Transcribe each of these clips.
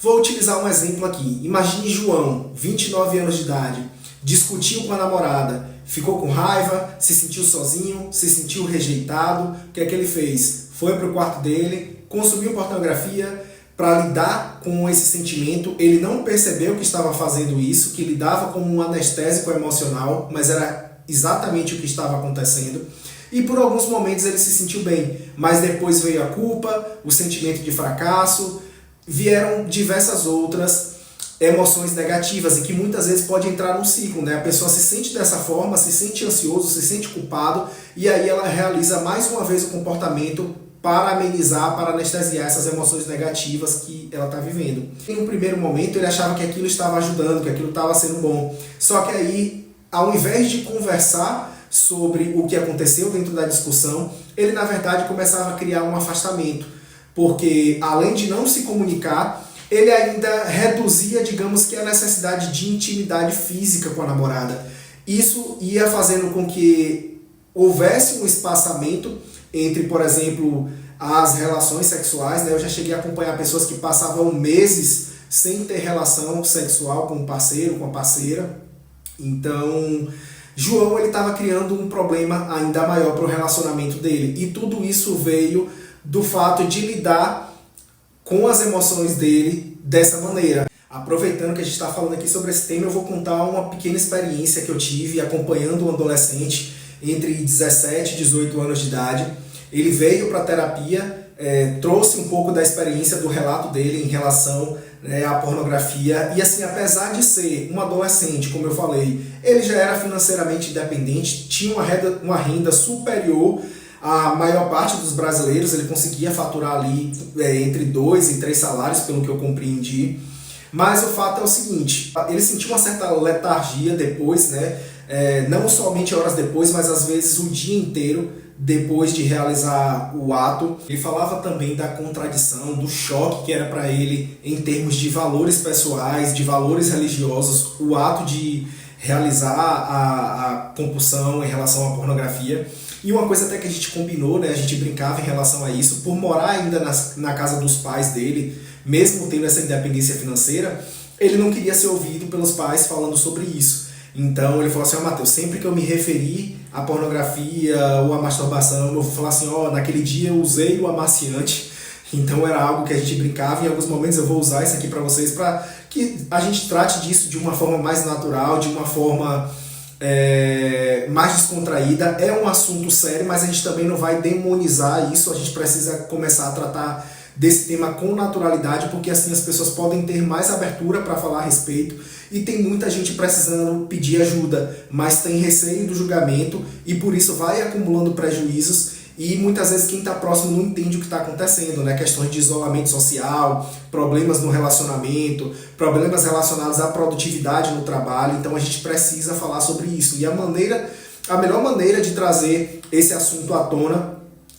Vou utilizar um exemplo aqui. Imagine João, 29 anos de idade, discutiu com a namorada, ficou com raiva, se sentiu sozinho, se sentiu rejeitado. O que é que ele fez? Foi para o quarto dele, consumiu pornografia para lidar com esse sentimento. Ele não percebeu que estava fazendo isso, que lidava como um anestésico emocional, mas era exatamente o que estava acontecendo. E por alguns momentos ele se sentiu bem, mas depois veio a culpa, o sentimento de fracasso, vieram diversas outras emoções negativas e que muitas vezes pode entrar num ciclo, né? A pessoa se sente dessa forma, se sente ansioso, se sente culpado e aí ela realiza mais uma vez o comportamento para amenizar, para anestesiar essas emoções negativas que ela está vivendo. Em um primeiro momento ele achava que aquilo estava ajudando, que aquilo estava sendo bom, só que aí, ao invés de conversar sobre o que aconteceu dentro da discussão, ele na verdade começava a criar um afastamento, porque além de não se comunicar, ele ainda reduzia, digamos que, a necessidade de intimidade física com a namorada. Isso ia fazendo com que houvesse um espaçamento entre, por exemplo, as relações sexuais, né? Eu já cheguei a acompanhar pessoas que passavam meses sem ter relação sexual com o parceiro, com a parceira. Então, João estava criando um problema ainda maior para o relacionamento dele. E tudo isso veio do fato de lidar com as emoções dele dessa maneira. Aproveitando que a gente está falando aqui sobre esse tema, eu vou contar uma pequena experiência que eu tive acompanhando um adolescente entre 17 e 18 anos de idade. Ele veio para a terapia, trouxe um pouco da experiência do relato dele em relação à pornografia. E assim, apesar de ser um adolescente, como eu falei, ele já era financeiramente independente, tinha uma renda superior à maior parte dos brasileiros. Ele conseguia faturar ali entre 2 e 3 salários, pelo que eu compreendi. Mas o fato é o seguinte, ele sentiu uma certa letargia depois, né? Não somente horas depois, mas às vezes o dia inteiro depois de realizar o ato. Ele falava também da contradição, do choque que era para ele em termos de valores pessoais, de valores religiosos, o ato de realizar a compulsão em relação à pornografia. E uma coisa até que a gente combinou, né, a gente brincava em relação a isso, por morar ainda na casa dos pais dele, mesmo tendo essa independência financeira, ele não queria ser ouvido pelos pais falando sobre isso. Então ele falou assim: Matheus, sempre que eu me referir à pornografia ou à masturbação, eu vou falar assim, naquele dia eu usei o amaciante. Então era algo que a gente brincava, e em alguns momentos eu vou usar isso aqui para vocês, para que a gente trate disso de uma forma mais natural, de uma forma mais descontraída. É um assunto sério, mas a gente também não vai demonizar isso. A gente precisa começar a tratar desse tema com naturalidade, porque assim as pessoas podem ter mais abertura para falar a respeito, e tem muita gente precisando pedir ajuda, mas tem receio do julgamento e por isso vai acumulando prejuízos, e muitas vezes quem está próximo não entende o que está acontecendo, né? Questões de isolamento social, problemas no relacionamento, problemas relacionados à produtividade no trabalho. Então a gente precisa falar sobre isso, e a melhor maneira de trazer esse assunto à tona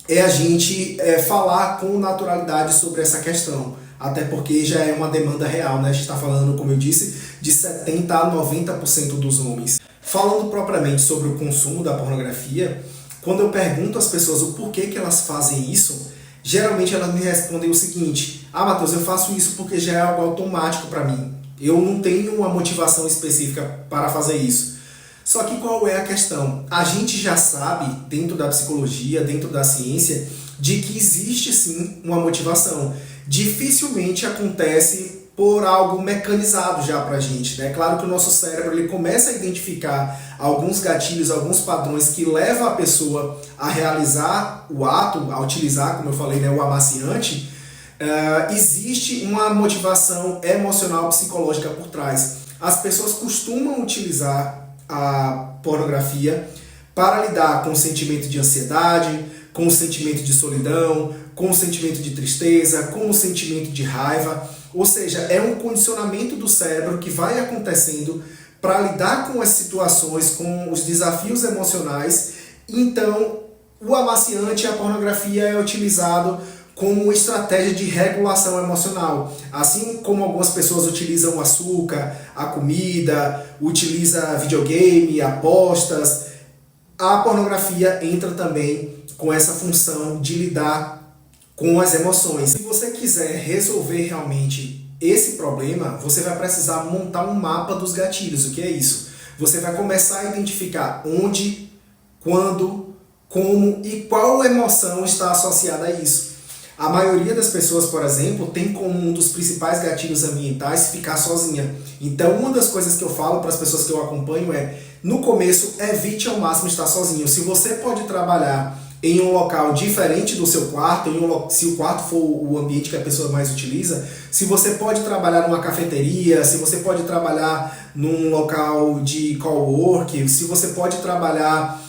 é a gente falar com naturalidade sobre essa questão, até porque já é uma demanda real, né? A gente está falando, como eu disse, de 70% a 90% dos homens. Falando propriamente sobre o consumo da pornografia, quando eu pergunto às pessoas o porquê que elas fazem isso, geralmente elas me respondem o seguinte: Matheus, eu faço isso porque já é algo automático para mim, eu não tenho uma motivação específica para fazer isso. Só que qual é a questão? A gente já sabe, dentro da psicologia, dentro da ciência, de que existe sim uma motivação. Dificilmente acontece por algo mecanizado já pra gente, né? Claro que o nosso cérebro ele começa a identificar alguns gatilhos, alguns padrões que levam a pessoa a realizar o ato, a utilizar, como eu falei, né, o amaciante. Existe uma motivação emocional, psicológica por trás. As pessoas costumam utilizar a pornografia para lidar com o sentimento de ansiedade, com o sentimento de solidão, com o sentimento de tristeza, com o sentimento de raiva. Ou seja, é um condicionamento do cérebro que vai acontecendo para lidar com as situações, com os desafios emocionais. Então, o amaciante, a pornografia, é utilizado como uma estratégia de regulação emocional. Assim como algumas pessoas utilizam o açúcar, a comida, utiliza videogame, apostas, a pornografia entra também com essa função de lidar com as emoções. Se você quiser resolver realmente esse problema, você vai precisar montar um mapa dos gatilhos. O que é isso? Você vai começar a identificar onde, quando, como e qual emoção está associada a isso. A maioria das pessoas, por exemplo, tem como um dos principais gatilhos ambientais ficar sozinha. Então, uma das coisas que eu falo para as pessoas que eu acompanho é, no começo, evite ao máximo estar sozinho. Se você pode trabalhar em um local diferente do seu quarto, se o quarto for o ambiente que a pessoa mais utiliza, se você pode trabalhar numa cafeteria, se você pode trabalhar num local de coworking, se você pode trabalhar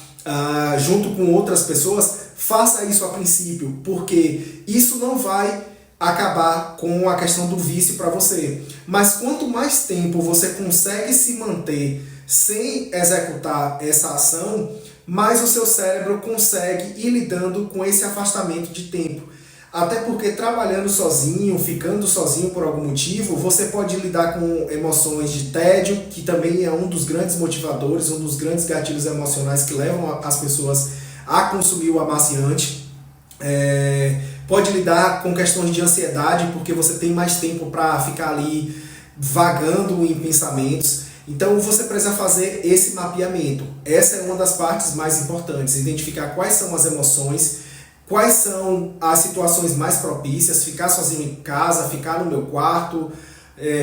junto com outras pessoas, faça isso a princípio, porque isso não vai acabar com a questão do vício para você. Mas quanto mais tempo você consegue se manter sem executar essa ação, mais o seu cérebro consegue ir lidando com esse afastamento de tempo. Até porque trabalhando sozinho, ficando sozinho por algum motivo, você pode lidar com emoções de tédio, que também é um dos grandes motivadores, um dos grandes gatilhos emocionais que levam as pessoas a consumir o amaciante. Pode lidar com questões de ansiedade, porque você tem mais tempo para ficar ali vagando em pensamentos. Então você precisa fazer esse mapeamento. Essa é uma das partes mais importantes, identificar quais são as emoções, quais são as situações mais propícias, ficar sozinho em casa, ficar no meu quarto,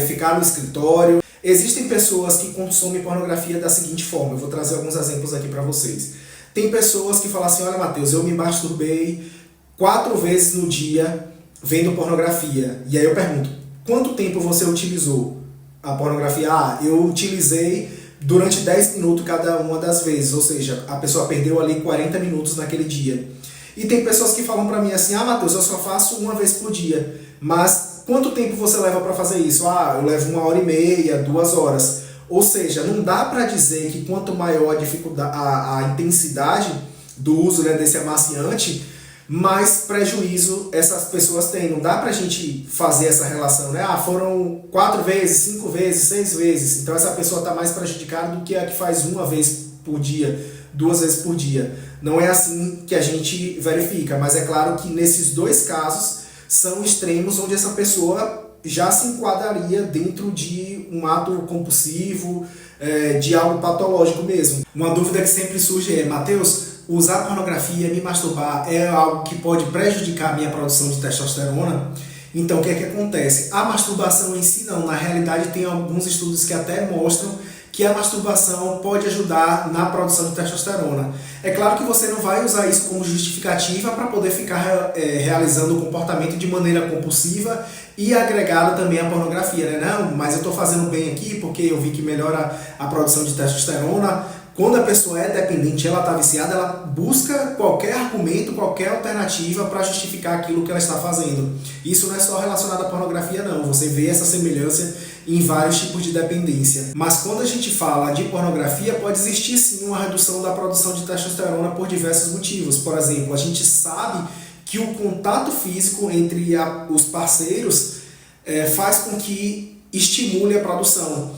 ficar no escritório. Existem pessoas que consomem pornografia da seguinte forma, eu vou trazer alguns exemplos aqui para vocês. Tem pessoas que falam assim, olha Matheus, eu me masturbei 4 vezes no dia vendo pornografia. E aí eu pergunto, quanto tempo você utilizou a pornografia? Eu utilizei durante 10 minutos cada uma das vezes, ou seja, a pessoa perdeu ali 40 minutos naquele dia. E tem pessoas que falam pra mim assim, Matheus, eu só faço uma vez por dia, mas quanto tempo você leva pra fazer isso? Eu levo 1h30, 2 horas. Ou seja, não dá pra dizer que quanto maior a dificuldade, a intensidade do uso, né, desse amaciante, mais prejuízo essas pessoas têm. Não dá pra gente fazer essa relação, né? Foram 4 vezes, 5 vezes, 6 vezes. Então essa pessoa está mais prejudicada do que a que faz 1 vez por dia, 2 vezes por dia. Não é assim que a gente verifica, mas é claro que nesses 2 casos são extremos onde essa pessoa já se enquadraria dentro de um ato compulsivo, de algo patológico mesmo. Uma dúvida que sempre surge é, Matheus, usar pornografia, me masturbar é algo que pode prejudicar a minha produção de testosterona? Então o que é que acontece? A masturbação em si não, na realidade tem alguns estudos que até mostram que a masturbação pode ajudar na produção de testosterona. É claro que você não vai usar isso como justificativa para poder ficar realizando o comportamento de maneira compulsiva e agregada também à pornografia, né? Não, mas eu estou fazendo bem aqui porque eu vi que melhora a produção de testosterona. Quando a pessoa é dependente, ela está viciada, ela busca qualquer argumento, qualquer alternativa para justificar aquilo que ela está fazendo. Isso não é só relacionado à pornografia, não. Você vê essa semelhança em vários tipos de dependência. Mas quando a gente fala de pornografia, pode existir sim uma redução da produção de testosterona por diversos motivos. Por exemplo, a gente sabe que o contato físico entre os parceiros faz com que estimule a produção.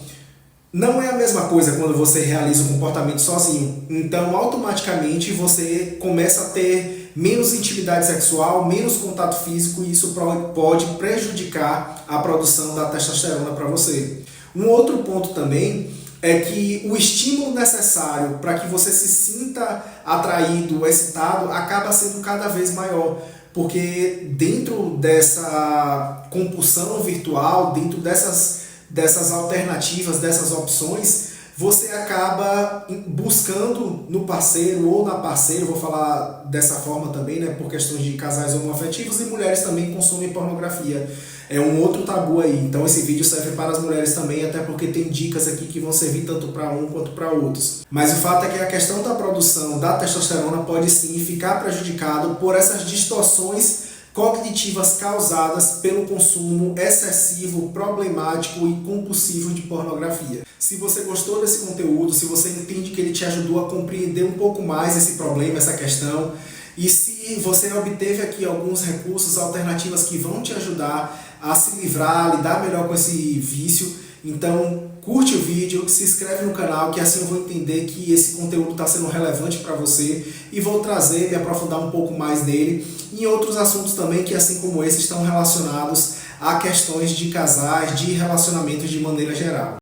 Não é a mesma coisa quando você realiza o comportamento sozinho. Então, automaticamente, você começa a ter menos intimidade sexual, menos contato físico, e isso pode prejudicar a produção da testosterona para você. Um outro ponto também é que o estímulo necessário para que você se sinta atraído, excitado, acaba sendo cada vez maior. Porque dentro dessa compulsão virtual, dentro dessas alternativas, dessas opções, você acaba buscando no parceiro ou na parceira, vou falar dessa forma também, né, por questões de casais homoafetivos, e mulheres também consomem pornografia. É um outro tabu aí, então esse vídeo serve para as mulheres também, até porque tem dicas aqui que vão servir tanto para um quanto para outros. Mas o fato é que a questão da produção da testosterona pode sim ficar prejudicado por essas distorções cognitivas causadas pelo consumo excessivo, problemático e compulsivo de pornografia. Se você gostou desse conteúdo, se você entende que ele te ajudou a compreender um pouco mais esse problema, essa questão, e se você obteve aqui alguns recursos, alternativas que vão te ajudar a se livrar, a lidar melhor com esse vício, então curte o vídeo, se inscreve no canal, que assim eu vou entender que esse conteúdo está sendo relevante para você e vou trazer, me aprofundar um pouco mais nele e em outros assuntos também que, assim como esse, estão relacionados a questões de casais, de relacionamentos de maneira geral.